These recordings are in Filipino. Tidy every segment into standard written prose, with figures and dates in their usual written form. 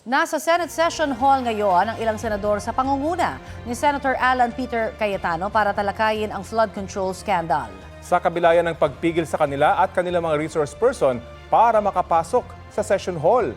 Nasa Senate Session Hall ngayon ang ilang senador sa pangunguna ni Senator Alan Peter Cayetano para talakayin ang flood control scandal. Sa kabila yan ng pagpigil sa kanila at kanilang mga resource person para makapasok sa session hall.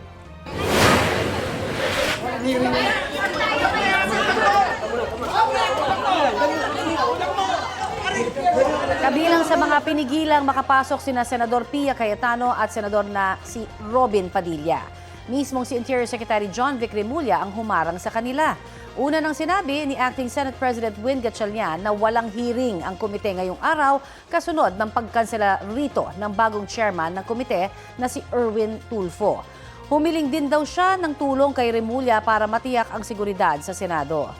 Kabilang sa mga pinigilang makapasok sina Senador Pia Cayetano at Senador na si Robin Padilla. Mismong si Interior Secretary John Vic Remulla ang humarang sa kanila. Una nang sinabi ni Acting Senate President Win Gatchalian na walang hearing ang komite ngayong araw kasunod ng pagkansela rito ng bagong chairman ng komite na si Erwin Tulfo. Humiling din daw siya ng tulong kay Remulla para matiyak ang seguridad sa Senado.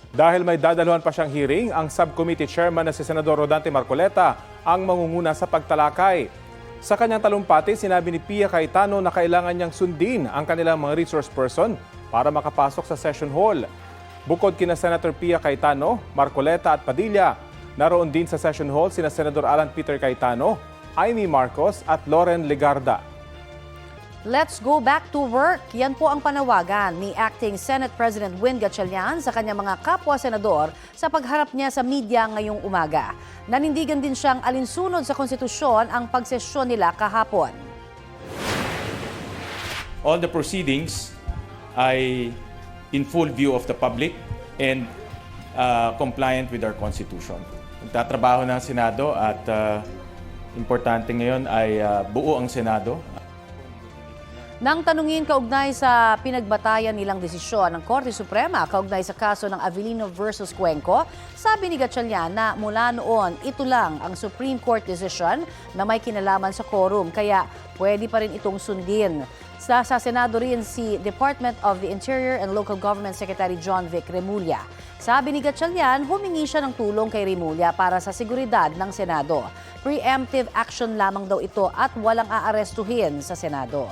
Dahil may dadaluhan pa siyang hearing, ang subcommittee chairman na si Senador Rodante Marcoleta ang mangunguna sa pagtalakay. Sa kanyang talumpati, sinabi ni Pia Cayetano na kailangan niyang sundin ang kanilang mga resource person para makapasok sa session hall. Bukod kina Senator Pia Cayetano, Marcoleta at Padilla, naroon din sa session hall sina Senador Alan Peter Cayetano, Amy Marcos at Loren Legarda. Let's go back to work. Yan po ang panawagan ni Acting Senate President Win Gatchalian sa kanyang mga kapwa-senador sa pagharap niya sa media ngayong umaga. Nanindigan din siyang alinsunod sa konstitusyon ang pagsesyon nila kahapon. All the proceedings ay in full view of the public and compliant with our Constitution. Nagtatrabaho ng Senado at importante ngayon ay buo ang Senado. Nang tanungin kaugnay sa pinagbatayan nilang desisyon ng Korte Suprema kaugnay sa kaso ng Avellino versus Cuenco, sabi ni Gatchalian na mula noon ito lang ang Supreme Court decision na may kinalaman sa quorum kaya pwede pa rin itong sundin. Sa Senado rin si Department of the Interior and Local Government Secretary John Vic Remulla. Sabi ni Gatchalian, humingi siya ng tulong kay Remulla para sa seguridad ng Senado. Preemptive action lamang daw ito at walang aarestuhin sa Senado.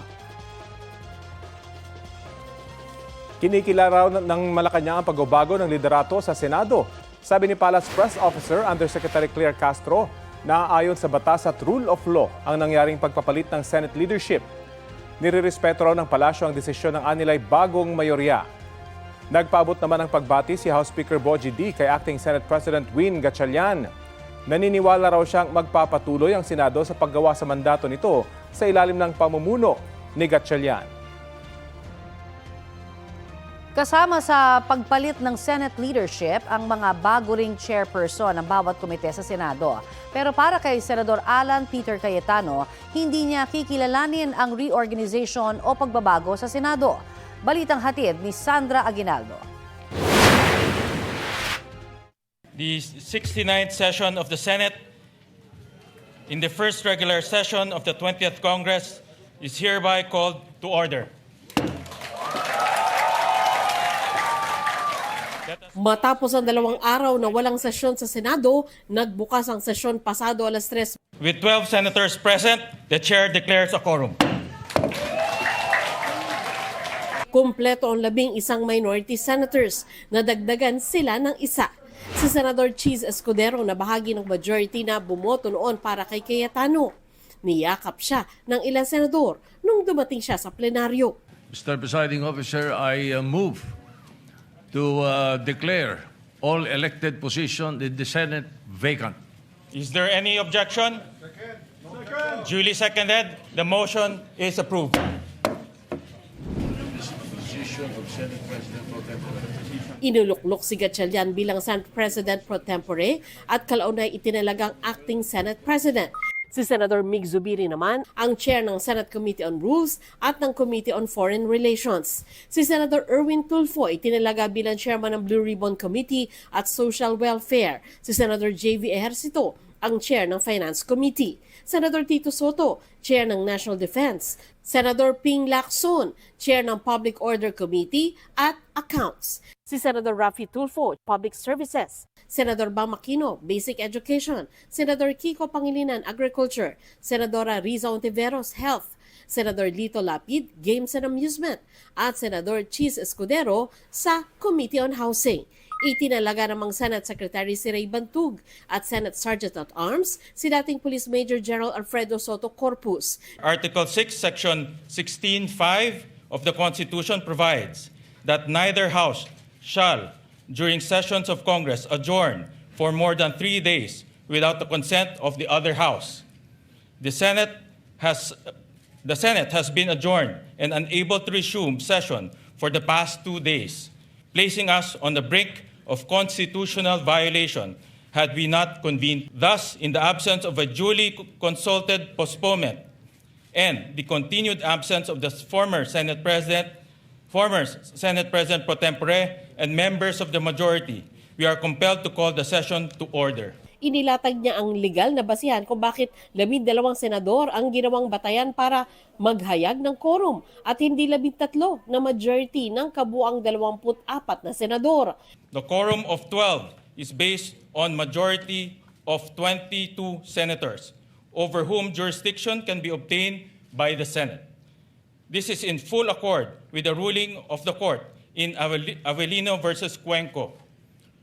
Kinikilaraw ng Malacanang ang pagbabago ng liderato sa Senado. Sabi ni Palace Press Officer Undersecretary Claire Castro na ayon sa batas at rule of law ang nangyaring pagpapalit ng Senate leadership. Nirerespeto raw ng palasyo ang desisyon ng anilay bagong mayorya. Nagpaabot naman ng pagbati si House Speaker Bogie D kay Acting Senate President Win Gatchalian. Naniniwala raw siyang magpapatuloy ang Senado sa paggawa sa mandato nito sa ilalim ng pamumuno ni Gatchalian. Kasama sa pagpalit ng Senate leadership ang mga bago ring chairperson ng bawat komite sa Senado. Pero para kay Senador Alan Peter Cayetano, hindi niya kikilalanin ang reorganization o pagbabago sa Senado. Balitang hatid ni Sandra Aguinaldo. The 69th session of the Senate in the first regular session of the 20th Congress is hereby called to order. Matapos ang 2 araw na walang sesyon sa Senado, nagbukas ang sesyon pasado alas 3. With 12 senators present, the chair declares a quorum. Kumpleto ang 11 minority senators, nadagdagan sila ng isa. Si Senador Cheese Escudero na bahagi ng majority na bumoto noon para kay Cayetano. Niyakap siya ng ilang senador nung dumating siya sa plenaryo. Mr. Presiding Officer, I move to declare all elected positions in the Senate vacant. Is there any objection? Second. Duly seconded. The motion is approved. Inuluklok si Gatchalian bilang Senate President pro tempore at kalaunay itinalagang Acting Senate President. Si Senator Mig Zubiri naman ang chair ng Senate Committee on Rules at ng Committee on Foreign Relations. Si Senator Erwin Tulfo itinalaga bilang chairman ng Blue Ribbon Committee at Social Welfare. Si Senator J.V. Ejercito ang chair ng Finance Committee. Senator Tito Soto, chair ng National Defense. Senator Ping Lacson, chair ng Public Order Committee at Accounts. Si Senator Raffy Tulfo, Public Services. Senador Bam Aquino, Basic Education. Senador Kiko Pangilinan, Agriculture. Senadora Riza Ontiveros, Health. Senador Lito Lapid, Games and Amusement. At Senador Cheese Escudero sa Committee on Housing. Itinalaga namang Senate Secretary si Ray Bantug at Senate Sergeant-at-Arms si dating Police Major General Alfredo Soto Corpus. Article 6, Section 16.5 of the Constitution provides that neither House shall, during sessions of Congress, adjourn for more than 3 days without the consent of the other House. The Senate has been adjourned and unable to resume session for the past 2 days, placing us on the brink of constitutional violation had we not convened. Thus, in the absence of a duly consulted postponement and the continued absence of the former Senate President pro tempore, and members of the majority, we are compelled to call the session to order. Inilatag niya ang legal na basihan kung bakit 12 senador ang ginawang batayan para maghayag ng quorum at hindi 13 na majority ng kabuang 24 na senador. The quorum of 12 is based on majority of 22 senators, over whom jurisdiction can be obtained by the Senate. This is in full accord with the ruling of the court in Avellino versus Cuenco,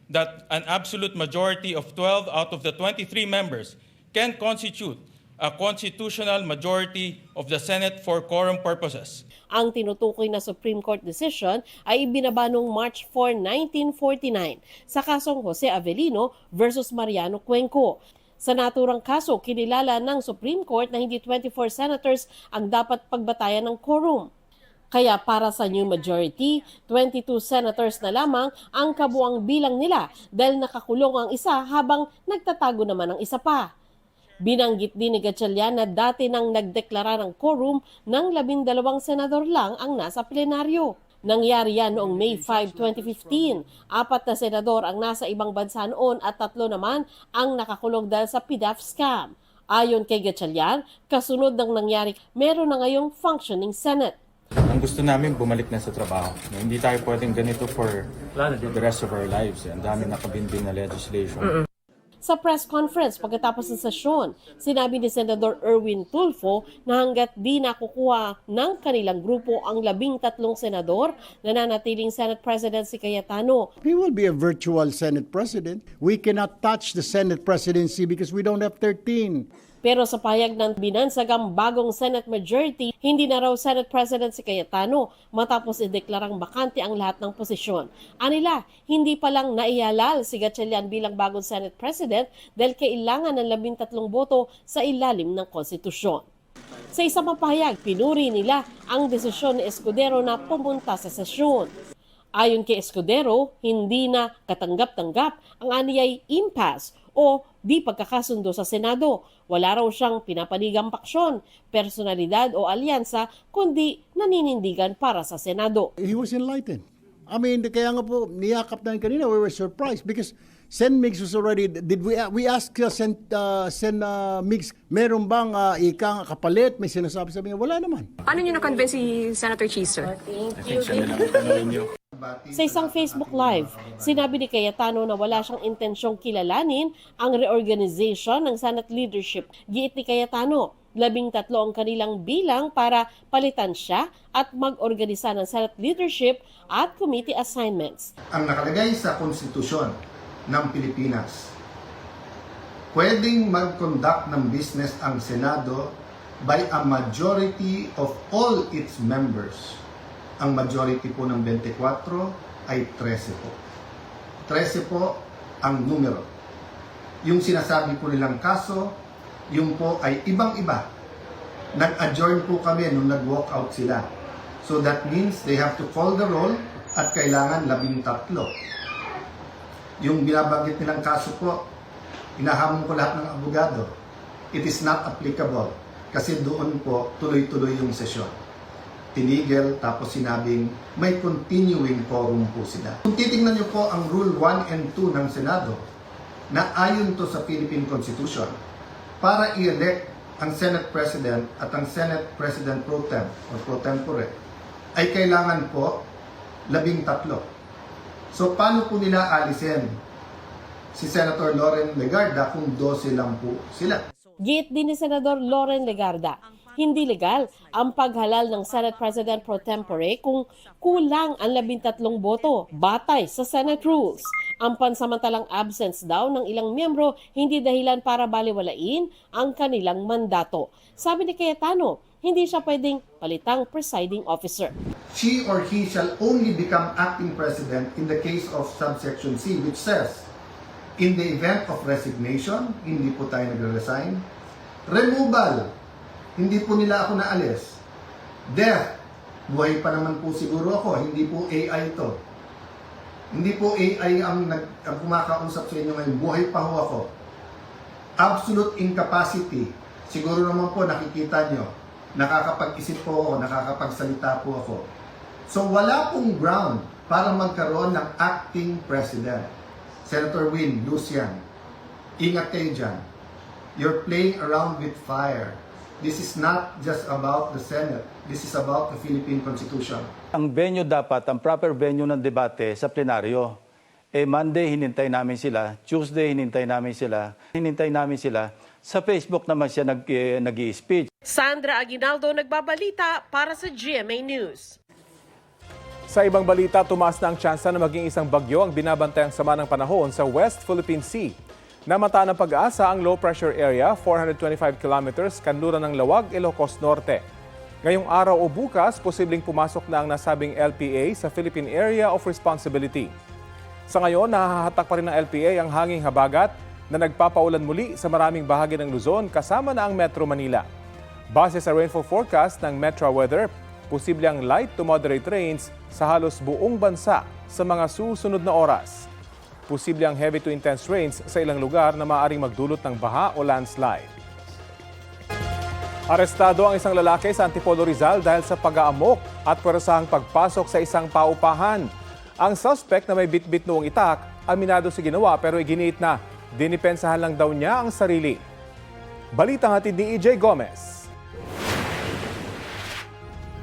that an absolute majority of 12 out of the 23 members can constitute a constitutional majority of the Senate for quorum purposes. Ang tinutukoy na Supreme Court decision ay ibinaba noong March 4, 1949 sa kasong Jose Avellino versus Mariano Cuenco. Sa naturang kaso, kinilala ng Supreme Court na hindi 24 senators ang dapat pagbatayan ng quorum. Kaya para sa new majority, 22 senators na lamang ang kabuang bilang nila dahil nakakulong ang isa habang nagtatago naman ang isa pa. Binanggit din ni Gatchalian na dati nang nagdeklara ng quorum ng 12 senador lang ang nasa plenaryo. Nangyari yan noong May 5, 2015. 4 na senador ang nasa ibang bansa noon at 3 naman ang nakakulong dahil sa PDAF scam. Ayon kay Gatchalian, kasunod ng nangyari, meron na ngayong functioning Senate. Ang gusto namin bumalik na sa trabaho. Hindi tayo pwedeng ganito for the rest of our lives. Ang dami nakabinding na legislation. Sa press conference pagkatapos ng sesyon, sinabi ni Senador Erwin Tulfo na hanggat di nakukuha ng kanilang grupo ang 13 senador na nanatiling Senate President si Cayetano. He will be a virtual Senate President. We cannot touch the Senate presidency because we don't have 13. Pero sa pahayag ng binansagang bagong Senate majority, hindi na raw Senate President si Cayetano matapos ideklarang bakante ang lahat ng posisyon. Anila, hindi pa lang naihalal si Gatchalian bilang bagong Senate President dahil kailangan ng 13 boto sa ilalim ng konstitusyon. Sa isang pahayag, pinuri nila ang desisyon ni Escudero na pumunta sa sesyon. Ayon kay Escudero, hindi na katanggap-tanggap ang aniyay impasse o di pagkakasundo sa Senado. Wala raw siyang pinapanigang paksyon, personalidad o alyansa, kundi naninindigan para sa Senado. He was enlightened. I mean, kaya nga po, niyakap na kanina, we were surprised because Sen Migs was already, we asked Sen Migs, meron bang ikang kapalit, may sinasabi sa niya, wala naman. Paano nyo na-convince si Senator Cheese, sir? Sa isang Facebook Live, sinabi ni Cayetano na wala siyang intensyong kilalanin ang reorganization ng Senate leadership. Giit ni Cayetano, 13 ang kanilang bilang para palitan siya at mag-organisa ng Senate leadership at committee assignments. Ang nakalagay sa konstitusyon ng Pilipinas, pwedeng mag-conduct ng business ang Senado by a majority of all its members. Ang majority po ng 24 ay 13 po. 13 po ang numero. Yung sinasabi po nilang kaso, yung po ay ibang-iba. Nag-adjourn po kami nung nag-walk out sila. So that means they have to call the roll at kailangan 13. Yung binabanggit nilang kaso po, inahamon ko lahat ng abogado. It is not applicable kasi doon po tuloy-tuloy yung sesyon. Tinigil tapos sinabing may continuing quorum po sila. Kung titingnan niyo po ang Rule 1 and 2 ng Senado na ayon to sa Philippine Constitution, para i-elect ang Senate President at ang Senate President pro tem o pro tempore ay kailangan po 13. So paano po nila alisin si Senator Loren Legarda kung 12 lang po sila? Giit din ni Senador Loren Legarda, hindi legal ang paghalal ng Senate President pro tempore kung kulang ang 13 boto batay sa Senate rules. Ang pansamantalang absence daw ng ilang miyembro hindi dahilan para baliwalain ang kanilang mandato. Sabi ni Cayetano, hindi siya pwedeng palitang presiding officer. She or he shall only become acting president in the case of subsection C, which says, in the event of resignation, hindi po tayo nagre-resign. Removal, hindi po nila ako naalis. Death, buhay pa naman po siguro ako, hindi po AI to. Hindi po AI ang kumakausap sa inyo ngayon, buhay pa ho ako. Absolute incapacity, siguro naman po nakikita nyo, nakakapag-isip po ako, nakakapagsalita po ako. So wala pong ground para magkaroon ng acting president. Senator Win, Lucian, ingat kayo dyan. You're playing around with fire. This is not just about the Senate. This is about the Philippine Constitution. Ang venue dapat, ang proper venue ng debate sa plenaryo. Monday, hinintay namin sila. Tuesday, hinintay namin sila. Hinintay namin sila. Sa Facebook naman siya nag-i-speech. Sandra Aguinaldo nagbabalita para sa GMA News. Sa ibang balita, tumaas na ang tsansa na maging isang bagyo ang binabantayang sama ng panahon sa West Philippine Sea. Namata ng pag-asa ang low-pressure area, 425 kilometers, kanluran ng Lawag, Ilocos Norte. Ngayong araw o bukas, posibleng pumasok na ang nasabing LPA sa Philippine Area of Responsibility. Sa ngayon, nahahatak pa rin ng LPA ang hanging habagat na nagpapaulan muli sa maraming bahagi ng Luzon kasama na ang Metro Manila. Base sa rainfall forecast ng Metro Weather, posible ang light to moderate rains sa halos buong bansa sa mga susunod na oras. Posible ang heavy to intense rains sa ilang lugar na maaaring magdulot ng baha o landslide. Arestado ang isang lalaki sa Antipolo Rizal dahil sa pag-aamok at parasahang pagpasok sa isang paupahan. Ang suspect na may bitbit noong itak, aminado sa ginawa pero iginiit na dinipensahan lang daw niya ang sarili. Balitang hatid ni EJ Gomez.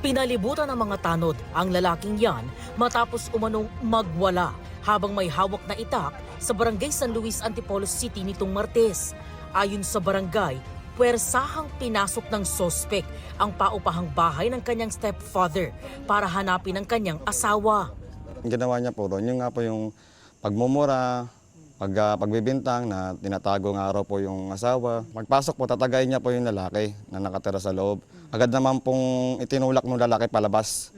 Pinalibutan ng mga tanod ang lalaking yan matapos umanong magwala habang may hawak na itak sa barangay San Luis, Antipolo City nitong Martes. Ayon sa barangay, puwersahang pinasok ng sospek ang paupahang bahay ng kanyang stepfather para hanapin ang kanyang asawa. Ang ginawa niya po doon, yung nga po yung pagmumura, pagbibintang na tinatago nga araw po yung asawa. Pagpasok po, tatagayin niya po yung lalaki na nakatira sa loob. Agad naman pong itinulak ng lalaki palabas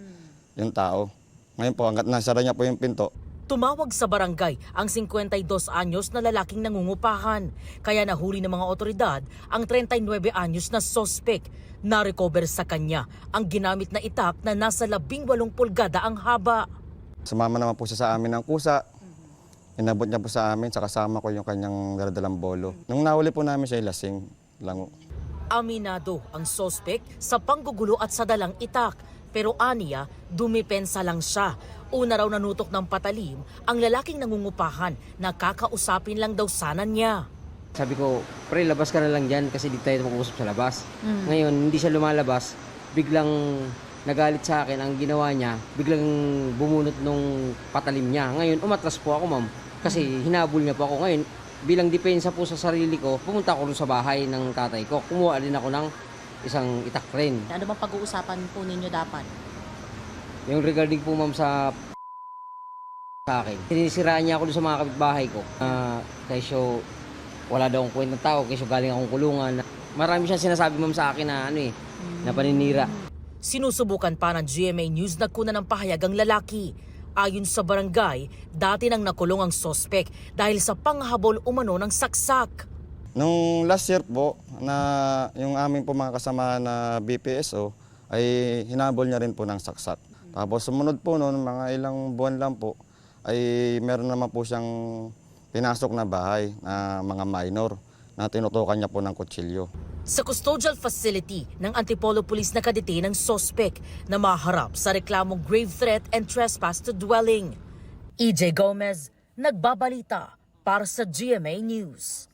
yung tao. Ngayon po, hanggat nasara niya po yung pinto. Tumawag sa barangay ang 52 anyos na lalaking nangungupahan. Kaya nahuli ng mga otoridad ang 39 anyos na sospek. Na-recover sa kanya ang ginamit na itak na nasa 18 pulgada ang haba. Sumama naman po siya sa amin ng kusa. Inabot niya po sa amin, sa kasama ko yung kanyang daladalang bolo. Nung nahuli po namin siya, lasing lango. Aminado ang sospek sa panggugulo at sa dalang itak. Pero aniya, dumipensa lang siya. Una raw nanutok ng patalim ang lalaking nangungupahan na kakausapin lang daw sana niya. Sabi ko, pre, labas ka na lang dyan kasi di tayo mag-uusap sa labas. Ngayon, hindi siya lumalabas. Biglang nagalit sa akin. Ang ginawa niya, biglang bumunot nung patalim niya. Ngayon, umatras po ako, ma'am. Kasi hinabol niya po ako. Ngayon, bilang depensa po sa sarili ko, pumunta ako sa bahay ng tatay ko. Kumuha din ako ng isang itak rin. Ano bang pag-uusapan po ninyo dapat? Yung regarding po, ma'am, sa akin. Sinisiraan niya ako doon sa mga kapitbahay ko. Kaso wala daw akong kwentang tao, kaso galing akong kulungan. Marami siyang sinasabi, ma'am, sa akin na na paninira. Sinusubukan pa ng GMA News na kunan ng pahayag ang lalaki. Ayon sa barangay, dati nang nakulong ang sospek dahil sa panghabol umano ng saksak. Nung last year po, na yung aming po mga kasama na BPSO, ay hinabol niya rin po ng saksak. Tapos sumunod po noon, mga ilang buwan lang po, ay meron naman po siyang pinasok na bahay na mga minor na tinutukan niya po ng kutsilyo. Sa custodial facility ng Antipolo Police nakadetain ang sospek na maharap sa reklamong grave threat and trespass to dwelling. EJ Gomez, nagbabalita para sa GMA News.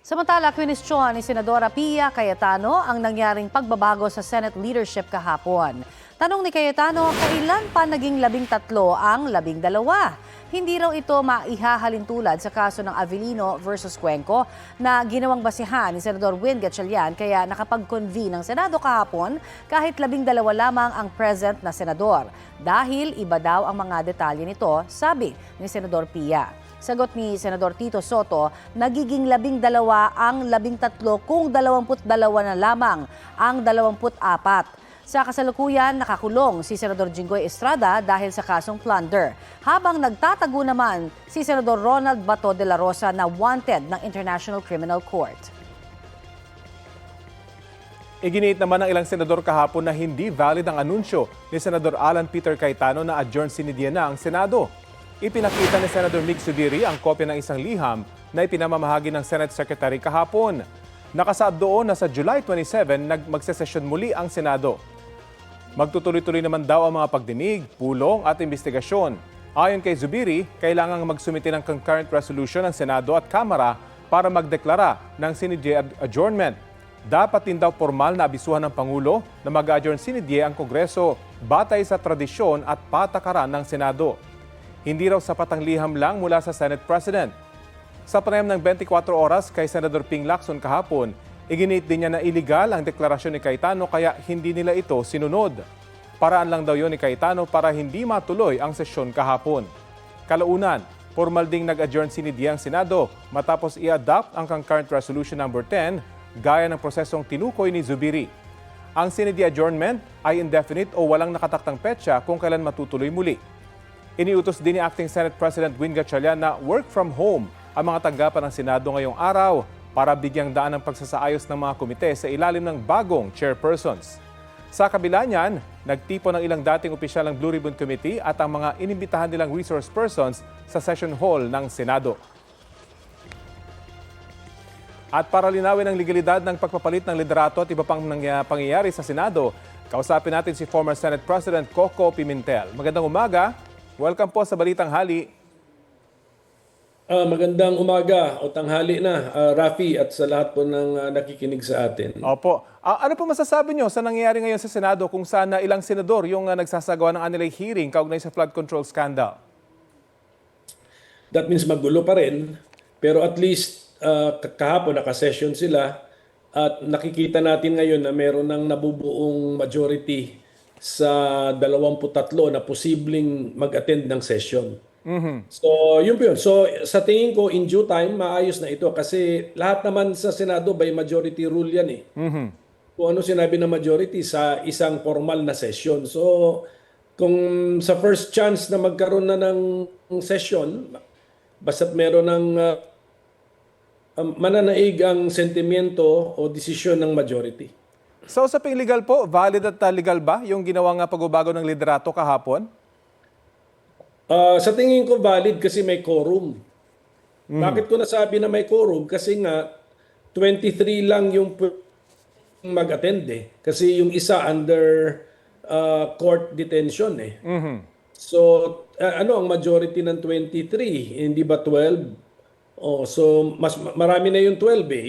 Samantala, kwinisyon ni Senadora Pia Cayetano ang nangyaring pagbabago sa Senate leadership kahapon. Tanong ni Cayetano, kailan pa naging 13 ang 12? Hindi raw ito maihahalin tulad sa kaso ng Avellino versus Cuenco na ginawang basihan ni Senador Win Gatchalian kaya nakapag-convene ng Senado kahapon kahit 12 lamang ang present na senador. Dahil iba daw ang mga detalye nito, sabi ni Senador Pia. Sagot ni Senador Tito Soto, nagiging 12 ang 13 kung 22 na lamang ang 24. Sa kasalukuyan, nakakulong si Senador Jinggoy Estrada dahil sa kasong plunder, habang nagtatago naman si Senador Ronald Bato de la Rosa na wanted ng International Criminal Court. Iginiit naman ng ilang senador kahapon na hindi valid ang anunsyo ni Senador Alan Peter Cayetano na adjourn sinidya na ang Senado. Ipinakita ni Senador Mig Zubiri ang kopya ng isang liham na ipinamamahagi ng Senate Secretary kahapon. Nakasaad doon na sa July 27 magsesesyon muli ang Senado. Magtutuloy-tuloy naman daw ang mga pagdinig, pulong at investigasyon. Ayon kay Zubiri, kailangang magsumite ng concurrent resolution ng Senado at Kamara para magdeklara ng sinidye adjournment. Dapat din daw formal na abisuhan ng Pangulo na mag-adjourn sinidye ang Kongreso batay sa tradisyon at patakaran ng Senado. Hindi raw sapat ang liham lang mula sa Senate President. Sa panayam ng 24 oras kay Senador Ping Lacson kahapon, iginiit din niya na iligal ang deklarasyon ni Cayetano kaya hindi nila ito sinunod. Paraan lang daw yon ni Cayetano para hindi matuloy ang sesyon kahapon. Kalaunan, formal ding nag-adjourn sinidye ang Senado matapos i-adopt ang concurrent resolution number 10 gaya ng prosesong tinukoy ni Zubiri. Ang sinidye adjournment ay indefinite o walang nakataktang petsa kung kailan matutuloy muli. Iniutos din ni Acting Senate President Win Gatchalian na work from home ang mga tanggapan ng Senado ngayong araw para bigyang daan ng pagsasaayos ng mga komite sa ilalim ng bagong chairpersons. Sa kabila niyan, nagtipo ng ilang dating opisyal ng Blue Ribbon Committee at ang mga inimbitahan nilang resource persons sa session hall ng Senado. At para linawin ang legalidad ng pagpapalit ng liderato at iba pang pangyayari sa Senado, kausapin natin si former Senate President Coco Pimentel. Magandang umaga. Welcome po sa Balitang Hali. Magandang umaga o tanghali na, Rafi, at sa lahat po ng nakikinig sa atin. Opo. Ano po masasabi nyo sa nangyayari ngayon sa Senado kung saan ilang senador yung nagsasagawa ng anilay hearing kaugnay sa flood control scandal? That means magulo pa rin, pero at least kahapon nakasession sila at nakikita natin ngayon na meron ng nabubuong majority sa 23 na posibleng mag-attend ng session. So, yun po yun. So, sa tingin ko, in due time, maayos na ito kasi lahat naman sa Senado by majority rule yan eh. Kung ano sinabi ng majority sa isang formal na session. So, kung sa first chance na magkaroon na ng session, basta't meron ng mananaig ang sentimiento o desisyon ng majority. So, sa legal po, valid at legal ba yung ginawang pagbabago ng liderato kahapon? Sa tingin ko valid kasi may quorum. Bakit ko nasabi na may quorum? Kasi nga 23 lang yung mag-attend eh. Kasi yung isa under court detention eh. So ano ang majority ng 23? Hindi ba 12? So mas marami na yung 12 eh.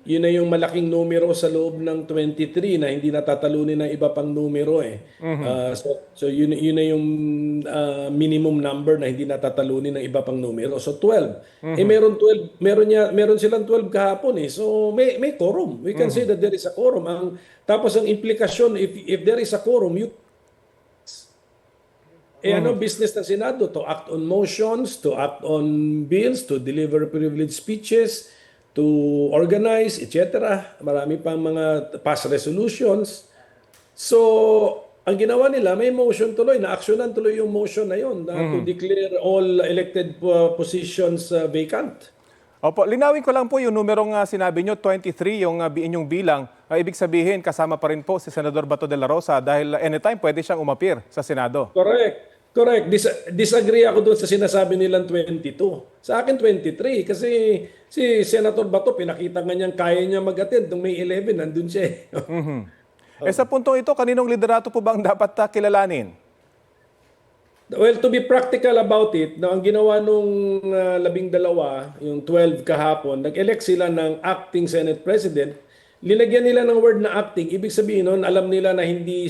Yun na yung malaking numero sa loob ng 23 na hindi natatalunin ng iba pang numero eh. So yun na yung minimum number na hindi natatalunin ng iba pang numero. So 12. Meron silang 12 kahapon eh. So may quorum. We can say that there is a quorum. Tapos ang implikasyon, if there is a quorum, ano business ng Senado? To act on motions, to act on bills, to deliver privileged speeches, to organize, etc. Marami pang mga pass resolutions. So, ang ginawa nila, may motion tuloy, na-actionan tuloy yung motion na yun to declare all elected positions vacant. Opo, linawin ko lang po yung numerong sinabi nyo, 23 yung inyong bilang. Ibig sabihin, kasama pa rin po si Senador Bato de la Rosa dahil anytime pwede siyang umapir sa Senado. Correct. Disagree ako doon sa sinasabi nilang 22. Sa akin 23 kasi si Senator Bato pinakita nga niyang kaya niya mag-attend nung May 11, nandun siya eh. Sa puntong ito, kaninong liderato po bang dapat kilalanin? Well, to be practical about it, ang ginawa nung 12, yung 12 kahapon, nag-elect sila ng acting Senate President. Linagyan nila ng word na acting. Ibig sabihin nun, alam nila na hindi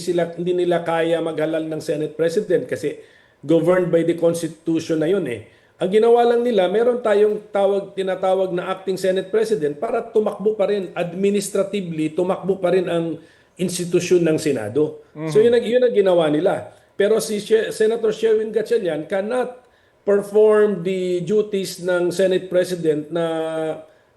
nila kaya maghalal ng Senate President kasi governed by the Constitution na yun eh. Ang ginawa lang nila, meron tayong tinatawag na acting Senate President para tumakbo pa rin administratively, tumakbo pa rin ang institusyon ng Senado. So yun ang ginawa nila. Pero si Senator Sherwin Gatchalian cannot perform the duties ng Senate President na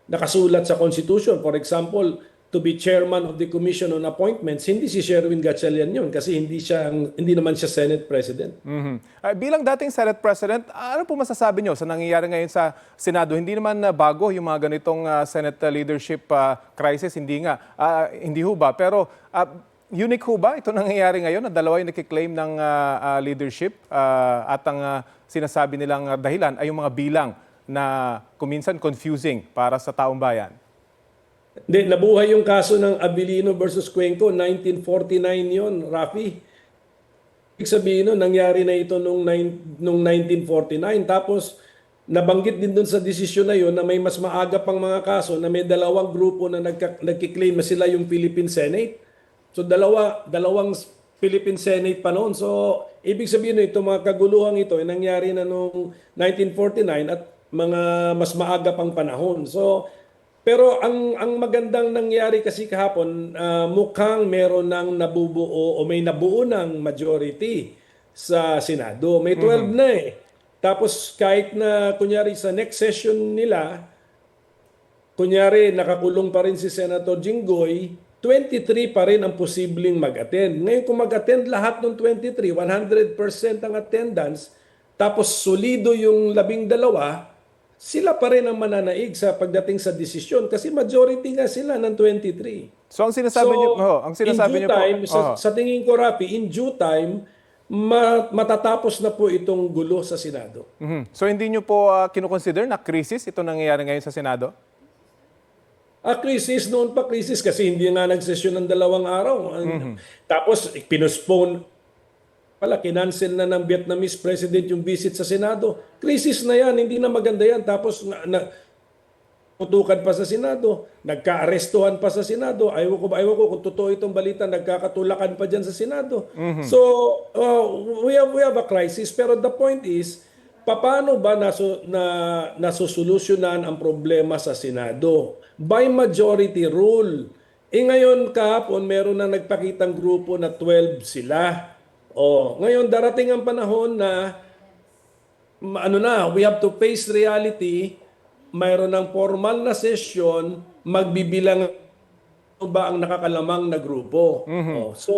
nakasulat sa Constitution. For example, to be chairman of the Commission on Appointments, hindi si Sherwin Gatchalian yun kasi hindi naman siya Senate President. Bilang dating Senate President, ano po masasabi nyo sa nangyayari ngayon sa Senado? Hindi naman bago yung mga ganitong Senate leadership crisis, hindi ho ba? Pero unique ho ba ito nangyayari ngayon na dalawa yung nakiklaim ng leadership at ang sinasabi nilang dahilan ay yung mga bilang na kuminsan confusing para sa taong bayan? Hindi, nabuhay yung kaso ng Abilino versus Cuenco, 1949 yon, Rafi. Ibig sabihin nun, nangyari na ito nung 1949. Tapos, nabanggit din dun sa desisyon na yun na may mas maaga pang mga kaso na may dalawang grupo na nagkiklaim na sila yung Philippine Senate. So, dalawang Philippine Senate pa noon. So, ibig sabihin nun, itong mga kaguluhang ito ay nangyari na nung 1949 at mga mas maaga pang panahon. So, pero ang magandang nangyari kasi kahapon, mukhang meron ng nabubuo o may nabuo ng majority sa Senado. May 12 na eh. Tapos kahit na kunyari sa next session nila, kunyari nakakulong pa rin si Senator Jinggoy, 23 pa rin ang posibleng mag-attend. Ngayon kung mag-attend lahat ng 23, 100% ang attendance, tapos solido yung 12, sila pa rin ang mananaig sa pagdating sa desisyon kasi majority nga sila ng 23. So ang sinasabi niyo, sa tingin ko, Rapi, in due time, matatapos na po itong gulo sa Senado. So hindi niyo po kinukonsider na crisis ito nangyayari ngayon sa Senado? Crisis, noon pa crisis kasi hindi nga nagsesyon ng 2 araw. Tapos pinospone kinancel na ng Vietnamese president yung visit sa Senado. Crisis na yan, hindi na maganda yan. Tapos putukan pa sa Senado, nagka-arestuhan pa sa Senado. Ayaw ko kung totoo itong balita, nagkakatulakan pa dyan sa Senado. So, we have a crisis. Pero the point is, paano ba nasusolusyonan ang problema sa Senado? By majority rule. Ngayon kahapon, meron na nagpakitang grupo na 12 sila. Ngayon darating ang panahon na we have to face reality. Mayroon ng formal na session, magbibilang ba ang nakakalamang na grupo. So,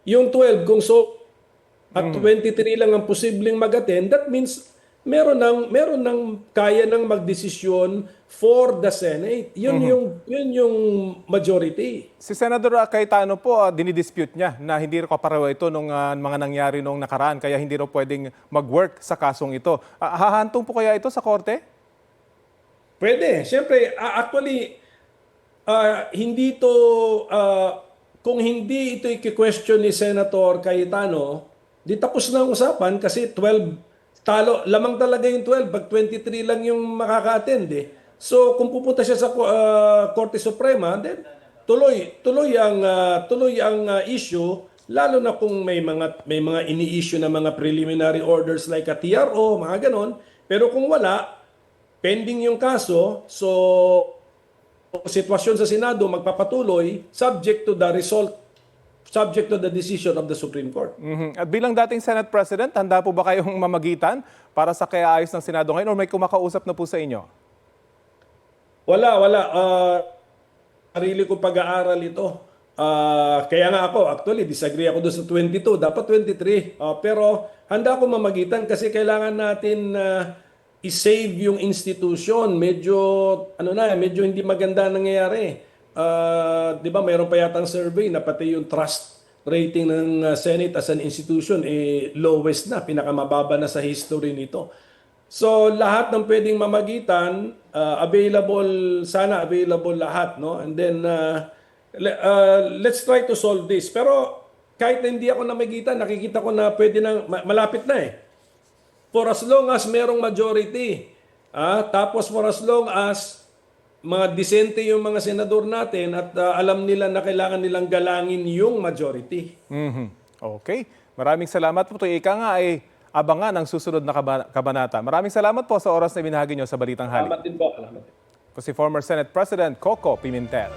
yung 12 at 23 lang ang posibleng mag-attend, that means meron ng kaya ng magdesisyon for the Senate. Yun yung majority. Si Senator Cayetano po, dinidispute niya na hindi rin kapareho ito nung mga nangyari nung nakaraan, kaya hindi rin pwedeng mag-work sa kasong ito. Hahantong po kaya ito sa korte? Pwede. Siyempre, actually, kung hindi ito i-question ni Senator Cayetano, di tapos na ang usapan kasi 12 talo, lamang talaga yung 12, pag 23 lang yung makaka-attend eh. So kung pupunta siya sa Korte Suprema, then tuloy ang issue, lalo na kung may mga ini-issue na mga preliminary orders like a TRO, mga ganon. Pero kung wala, pending yung kaso, so sitwasyon sa Senado magpapatuloy subject to the decision of the Supreme Court. At bilang dating Senate President, handa po ba kayong mamagitan para sa kaayos ng Senado ngayon o may kumakausap na po sa inyo? Wala. Sarili ko pag-aaral ito. Kaya nga ako, actually, disagree ako doon sa 22. Dapat 23. Pero handa ako mamagitan kasi kailangan natin i-save yung institution. Medyo hindi maganda nangyayari. Di ba mayroon pa yatang survey na pati yung trust rating ng Senate as an institution lowest na, pinakamababa na sa history nito. So lahat ng pwedeng mamagitan available lahat, no? And then let's try to solve this. Pero kahit na hindi ako namagitan, nakikita ko na pwede na malapit na eh. For as long as merong majority, tapos for as long as mga disente yung mga senador natin at alam nila na kailangan nilang galangin yung majority. Okay. Maraming salamat po. Ika nga ay abangan ang susunod na kabanata. Maraming salamat po sa oras na binahagi nyo sa Balitang Halik. Salamat din po. Po si former Senate President Coco Pimentel.